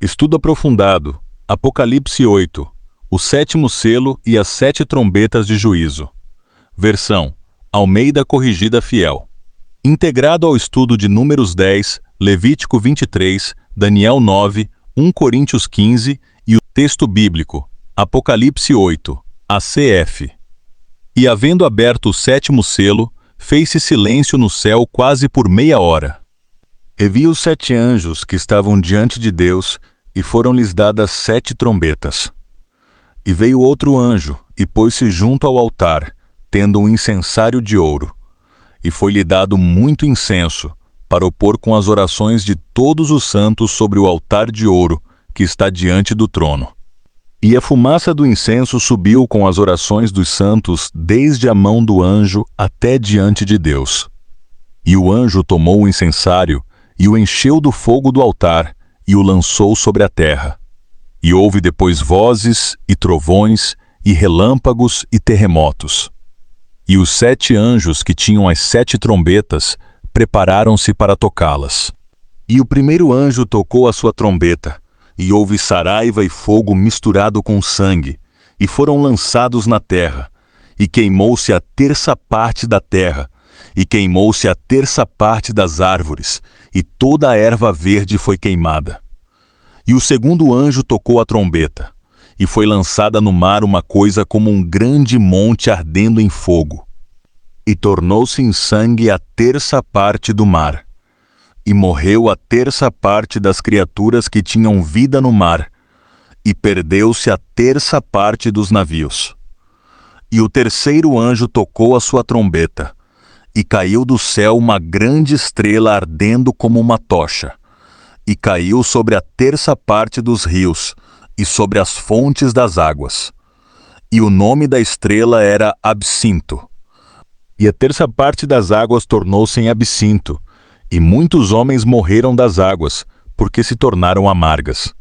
Estudo aprofundado. Apocalipse 8. O sétimo selo e as 7 trombetas de juízo. Versão Almeida Corrigida Fiel. Integrado ao estudo de Números 10, Levítico 23, Daniel 9, 1 Coríntios 15 e o texto bíblico, Apocalipse 8, ACF. E havendo aberto o sétimo selo, fez-se silêncio no céu quase por meia hora. E vi os 7 anjos que estavam diante de Deus, e foram-lhes dadas 7 trombetas. E veio outro anjo, e pôs-se junto ao altar, tendo um incensário de ouro. E foi-lhe dado muito incenso, para opor com as orações de todos os santos sobre o altar de ouro, que está diante do trono. E a fumaça do incenso subiu com as orações dos santos, desde a mão do anjo até diante de Deus. E o anjo tomou o incensário, e o encheu do fogo do altar, e o lançou sobre a terra. E houve depois vozes, e trovões, e relâmpagos, e terremotos. E os 7 anjos que tinham as 7 trombetas prepararam-se para tocá-las. E o primeiro anjo tocou a sua trombeta, e houve saraiva e fogo misturado com sangue, e foram lançados na terra, e queimou-se a terça parte da terra, e queimou-se a terça parte das árvores, e toda a erva verde foi queimada. E o segundo anjo tocou a trombeta, e foi lançada no mar uma coisa como um grande monte ardendo em fogo. E tornou-se em sangue a terça parte do mar. E morreu a terça parte das criaturas que tinham vida no mar, e perdeu-se a terça parte dos navios. E o terceiro anjo tocou a sua trombeta, e caiu do céu uma grande estrela ardendo como uma tocha, e caiu sobre a terça parte dos rios, e sobre as fontes das águas. E o nome da estrela era Absinto. E a terça parte das águas tornou-se em absinto, e muitos homens morreram das águas, porque se tornaram amargas.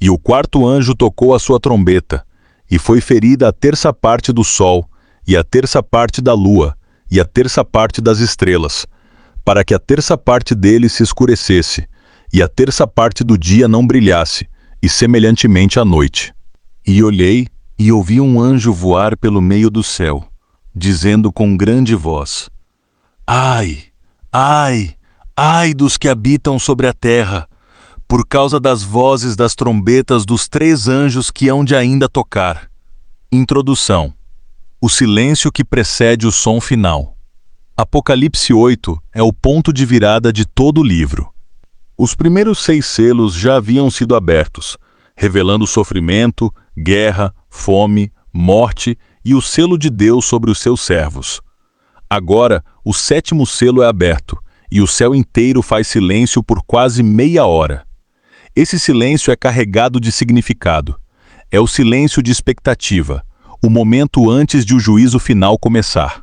E o quarto anjo tocou a sua trombeta, e foi ferida a terça parte do sol, e a terça parte da lua, e a terça parte das estrelas, para que a terça parte deles se escurecesse, e a terça parte do dia não brilhasse, e semelhantemente à noite. E olhei, e ouvi um anjo voar pelo meio do céu, dizendo com grande voz: Ai, ai, ai dos que habitam sobre a terra, por causa das vozes das trombetas dos 3 anjos que hão de ainda tocar. Introdução. O silêncio que precede o som final. Apocalipse 8 é o ponto de virada de todo o livro. Os primeiros 6 selos já haviam sido abertos, revelando sofrimento, guerra, fome, morte e o selo de Deus sobre os seus servos. Agora, o 7º selo é aberto, e o céu inteiro faz silêncio por quase meia hora. Esse silêncio é carregado de significado. É o silêncio de expectativa, o momento antes de o juízo final começar.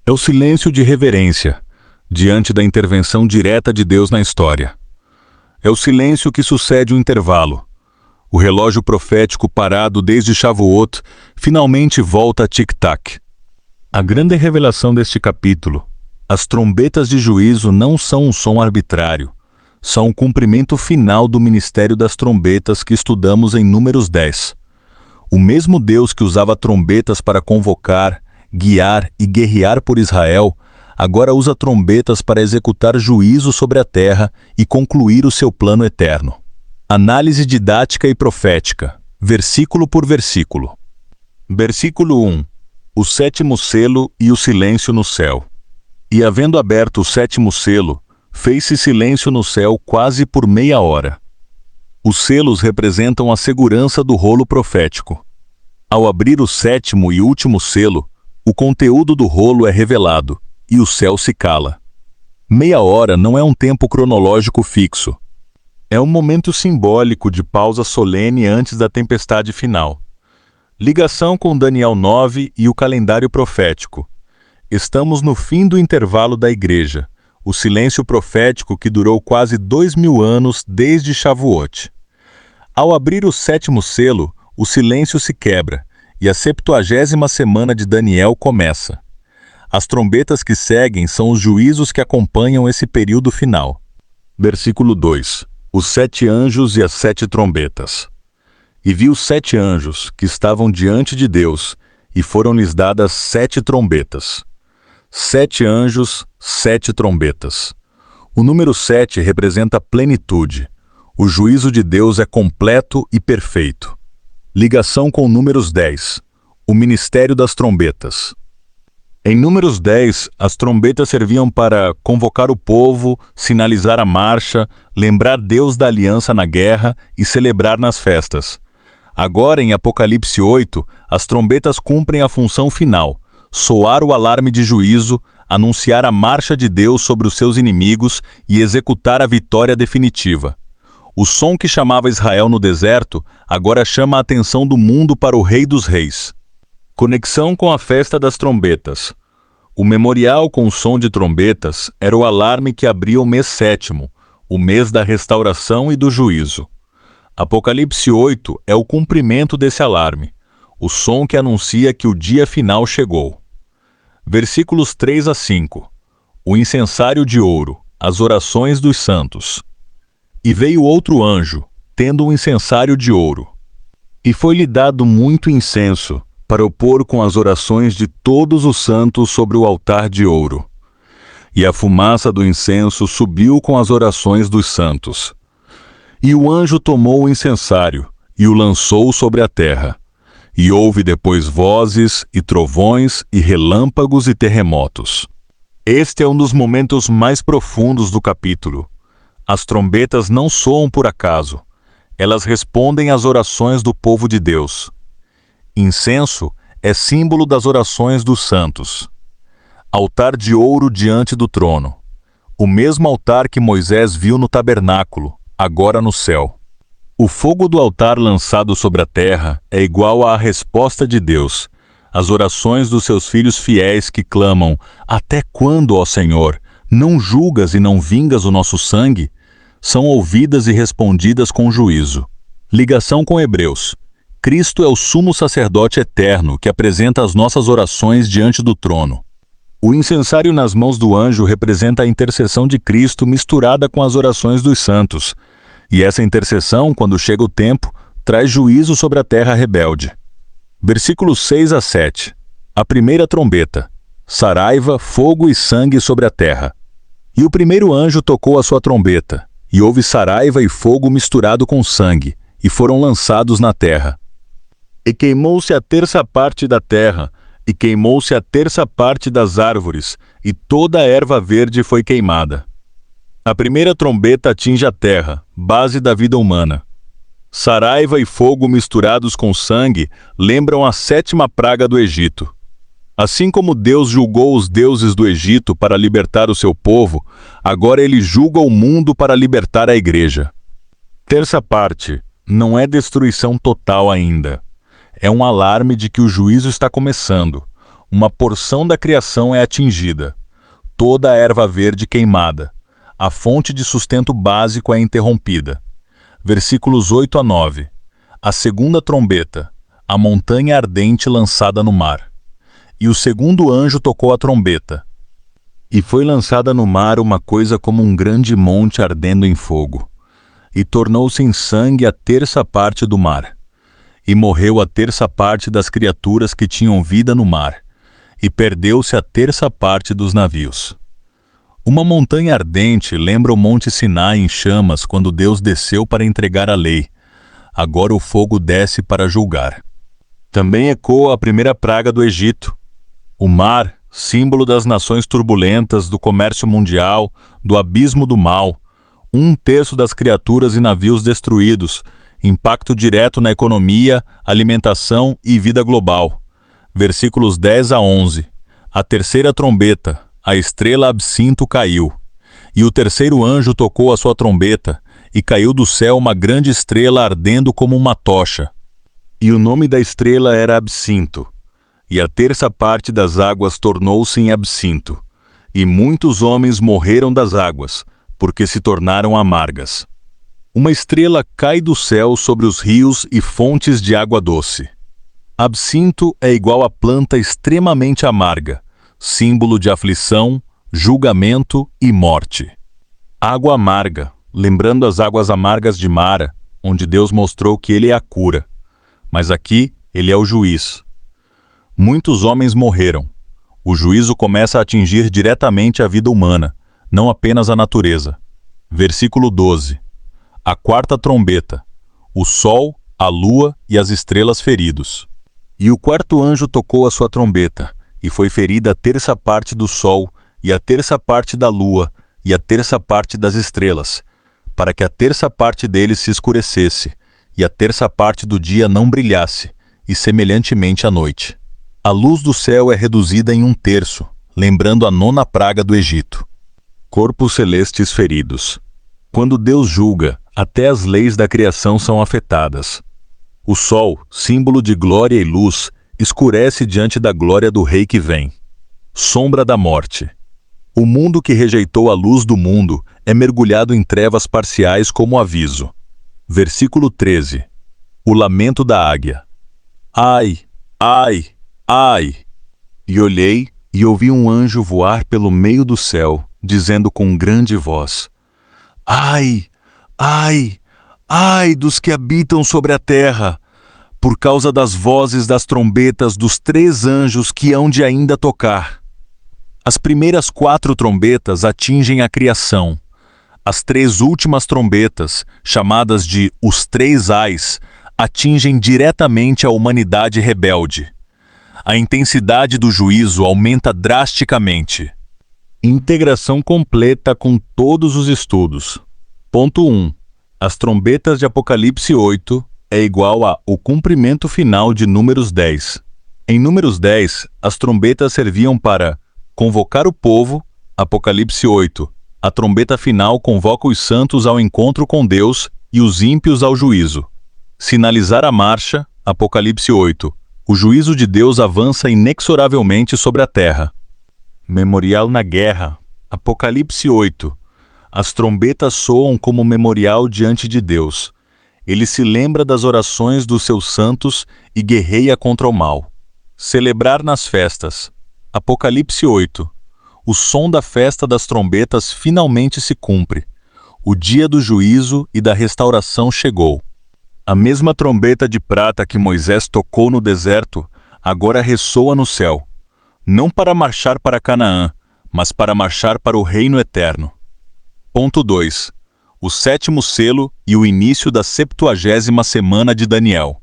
É o silêncio de reverência, diante da intervenção direta de Deus na história. É o silêncio que sucede o intervalo. O relógio profético parado desde Shavuot finalmente volta a tic-tac. A grande revelação deste capítulo: as trombetas de juízo não são um som arbitrário, são o cumprimento final do ministério das trombetas que estudamos em Números 10. O mesmo Deus que usava trombetas para convocar, guiar e guerrear por Israel, agora usa trombetas para executar juízo sobre a terra e concluir o seu plano eterno. Análise didática e profética, versículo por versículo. Versículo 1. O 7º selo e o silêncio no céu. E havendo aberto o 7º selo, fez-se silêncio no céu quase por meia hora. Os selos representam a segurança do rolo profético. Ao abrir o 7º e último selo, o conteúdo do rolo é revelado, e o céu se cala. Meia hora não é um tempo cronológico fixo. É um momento simbólico de pausa solene antes da tempestade final. Ligação com Daniel 9 e o calendário profético. Estamos no fim do intervalo da igreja, o silêncio profético que durou quase 2000 anos desde Shavuot. Ao abrir o 7º selo, o silêncio se quebra, e a 70ª semana de Daniel começa. As trombetas que seguem são os juízos que acompanham esse período final. Versículo 2. Os 7 anjos e as 7 trombetas. E vi os 7 anjos que estavam diante de Deus, e foram-lhes dadas 7 trombetas. 7 anjos, 7 trombetas. O número 7 representa a plenitude. O juízo de Deus é completo e perfeito. Ligação com Números 10. O ministério das trombetas. Em Números 10, as trombetas serviam para convocar o povo, sinalizar a marcha, lembrar Deus da aliança na guerra e celebrar nas festas. Agora, em Apocalipse 8, as trombetas cumprem a função final: soar o alarme de juízo, anunciar a marcha de Deus sobre os seus inimigos e executar a vitória definitiva. O som que chamava Israel no deserto agora chama a atenção do mundo para o Rei dos Reis. Conexão com a festa das trombetas. O memorial com o som de trombetas era o alarme que abria o mês 7º, o mês da restauração e do juízo. Apocalipse 8 é o cumprimento desse alarme, o som que anuncia que o dia final chegou. Versículos 3 a 5. O incensário de ouro, as orações dos santos. E veio outro anjo, tendo um incensário de ouro. E foi-lhe dado muito incenso, para o pôr com as orações de todos os santos sobre o altar de ouro. E a fumaça do incenso subiu com as orações dos santos. E o anjo tomou o incensário, e o lançou sobre a terra. E houve depois vozes, e trovões, e relâmpagos e terremotos. Este é um dos momentos mais profundos do capítulo. As trombetas não soam por acaso. Elas respondem às orações do povo de Deus. Incenso é símbolo das orações dos santos. Altar de ouro diante do trono. O mesmo altar que Moisés viu no tabernáculo, agora no céu. O fogo do altar lançado sobre a terra é igual à resposta de Deus, as orações dos seus filhos fiéis que clamam: até quando, ó Senhor, não julgas e não vingas o nosso sangue? São ouvidas e respondidas com juízo. Ligação com Hebreus. Cristo é o sumo sacerdote eterno que apresenta as nossas orações diante do trono. O incensário nas mãos do anjo representa a intercessão de Cristo misturada com as orações dos santos. E essa intercessão, quando chega o tempo, traz juízo sobre a terra rebelde. Versículos 6 a 7. A primeira trombeta. Saraiva, fogo e sangue sobre a terra. E o primeiro anjo tocou a sua trombeta, e houve saraiva e fogo misturado com sangue, e foram lançados na terra. E queimou-se a terça parte da terra, e queimou-se a terça parte das árvores, e toda a erva verde foi queimada. A primeira trombeta atinge a terra, base da vida humana. Saraiva e fogo misturados com sangue lembram a 7ª praga do Egito. Assim como Deus julgou os deuses do Egito para libertar o seu povo, agora ele julga o mundo para libertar a igreja. Terça parte não é destruição total ainda. É um alarme de que o juízo está começando. Uma porção da criação é atingida. Toda a erva verde queimada. A fonte de sustento básico é interrompida. Versículos 8 a 9. A segunda trombeta. A montanha ardente lançada no mar. E o segundo anjo tocou a trombeta. E foi lançada no mar uma coisa como um grande monte ardendo em fogo. E tornou-se em sangue a terça parte do mar. E morreu a terça parte das criaturas que tinham vida no mar. E perdeu-se a terça parte dos navios. Uma montanha ardente lembra o Monte Sinai em chamas quando Deus desceu para entregar a lei. Agora o fogo desce para julgar. Também ecoa a primeira praga do Egito. O mar, símbolo das nações turbulentas, do comércio mundial, do abismo do mal. 1/3 das criaturas e navios destruídos. Impacto direto na economia, alimentação e vida global. Versículos 10 a 11. A terceira trombeta. A estrela Absinto caiu. E o terceiro anjo tocou a sua trombeta, e caiu do céu uma grande estrela ardendo como uma tocha. E o nome da estrela era Absinto. E a terça parte das águas tornou-se em absinto. E muitos homens morreram das águas, porque se tornaram amargas. Uma estrela cai do céu sobre os rios e fontes de água doce. Absinto é igual a planta extremamente amarga, símbolo de aflição, julgamento e morte. Água amarga, lembrando as águas amargas de Mara, onde Deus mostrou que Ele é a cura. Mas aqui, Ele é o juiz. Muitos homens morreram. O juízo começa a atingir diretamente a vida humana, não apenas a natureza. Versículo 12. A quarta trombeta. O sol, a lua e as estrelas feridos. E o quarto anjo tocou a sua trombeta, e foi ferida a terça parte do sol, e a terça parte da lua, e a terça parte das estrelas, para que a terça parte deles se escurecesse, e a terça parte do dia não brilhasse, e semelhantemente à noite. A luz do céu é reduzida em 1/3, lembrando a 9ª praga do Egito. Corpos celestes feridos. Quando Deus julga, até as leis da criação são afetadas. O sol, símbolo de glória e luz, escurece diante da glória do Rei que vem. Sombra da morte. O mundo que rejeitou a luz do mundo é mergulhado em trevas parciais como aviso. Versículo 13. O lamento da águia. Ai, ai, ai! E olhei e ouvi um anjo voar pelo meio do céu, dizendo com grande voz: Ai, ai, ai dos que habitam sobre a terra, por causa das vozes das trombetas dos 3 anjos que hão de ainda tocar. As primeiras 4 trombetas atingem a criação. As 3 últimas trombetas, chamadas de os 3 ais, atingem diretamente a humanidade rebelde. A intensidade do juízo aumenta drasticamente. Integração completa com todos os estudos. Ponto 1. As trombetas de Apocalipse 8 é igual a o cumprimento final de Números 10. Em Números 10, as trombetas serviam para convocar o povo, Apocalipse 8. A trombeta final convoca os santos ao encontro com Deus e os ímpios ao juízo. Sinalizar a marcha, Apocalipse 8. O juízo de Deus avança inexoravelmente sobre a terra. Memorial na guerra, Apocalipse 8. As trombetas soam como memorial diante de Deus. Ele se lembra das orações dos seus santos e guerreia contra o mal. Celebrar nas festas, Apocalipse 8. O som da festa das trombetas finalmente se cumpre. O dia do juízo e da restauração chegou. A mesma trombeta de prata que Moisés tocou no deserto, agora ressoa no céu. Não para marchar para Canaã, mas para marchar para o reino eterno. Ponto 2. O 7º selo e o início da 70ª semana de Daniel.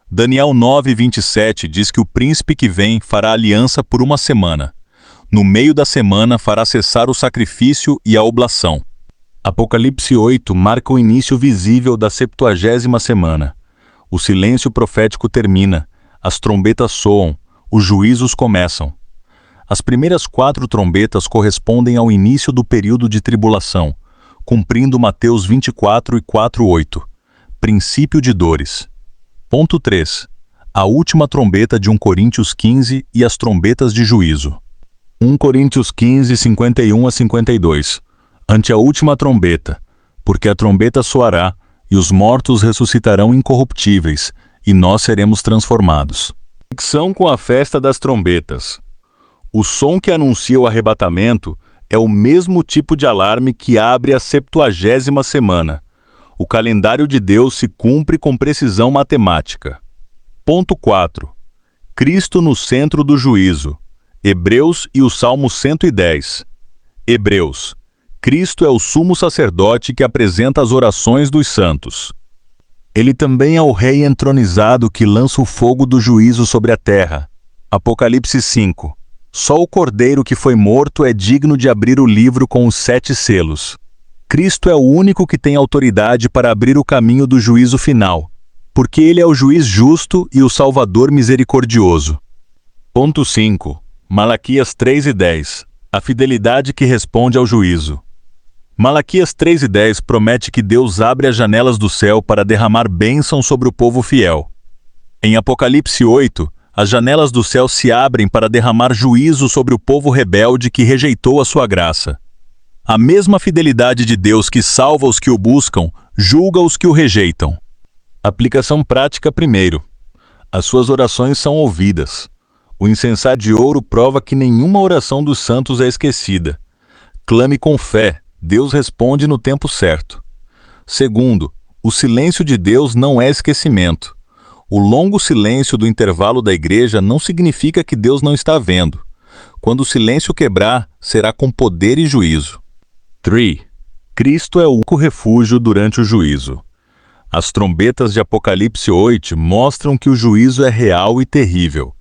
Daniel 9:27 diz que o príncipe que vem fará aliança por 1 semana. No meio da semana fará cessar o sacrifício e a oblação. Apocalipse 8 marca o início visível da 70ª semana. O silêncio profético termina, as trombetas soam, os juízos começam. As primeiras 4 trombetas correspondem ao início do período de tribulação, cumprindo Mateus 24 e 4:8. Princípio de dores. Ponto 3. A última trombeta de 1 Coríntios 15 e as trombetas de juízo. 1 Coríntios 15, 51 a 52. Ante a última trombeta, porque a trombeta soará, e os mortos ressuscitarão incorruptíveis, e nós seremos transformados. Conexão com a festa das trombetas. O som que anuncia o arrebatamento é o mesmo tipo de alarme que abre a 70ª semana. O calendário de Deus se cumpre com precisão matemática. Ponto 4. Cristo no centro do juízo. Hebreus e o Salmo 110. Hebreus. Cristo é o sumo sacerdote que apresenta as orações dos santos. Ele também é o rei entronizado que lança o fogo do juízo sobre a terra. Apocalipse 5. Só o cordeiro que foi morto é digno de abrir o livro com os 7 selos. Cristo é o único que tem autoridade para abrir o caminho do juízo final, porque ele é o juiz justo e o salvador misericordioso. Ponto 5. Malaquias 3:10. A fidelidade que responde ao juízo. Malaquias 3:10 promete que Deus abre as janelas do céu para derramar bênção sobre o povo fiel. Em Apocalipse 8, as janelas do céu se abrem para derramar juízo sobre o povo rebelde que rejeitou a sua graça. A mesma fidelidade de Deus que salva os que o buscam, julga os que o rejeitam. Aplicação prática primeiro. As suas orações são ouvidas. O incensar de ouro prova que nenhuma oração dos santos é esquecida. Clame com fé, Deus responde no tempo certo. Segundo, o silêncio de Deus não é esquecimento. O longo silêncio do intervalo da igreja não significa que Deus não está vendo. Quando o silêncio quebrar, será com poder e juízo. 3. Cristo é o único refúgio durante o juízo. As trombetas de Apocalipse 8 mostram que o juízo é real e terrível.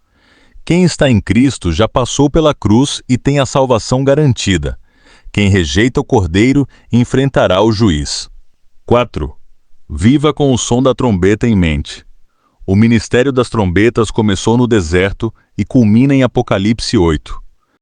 Quem está em Cristo já passou pela cruz e tem a salvação garantida. Quem rejeita o Cordeiro enfrentará o juiz. 4. Viva com o som da trombeta em mente. O ministério das trombetas começou no deserto e culmina em Apocalipse 8.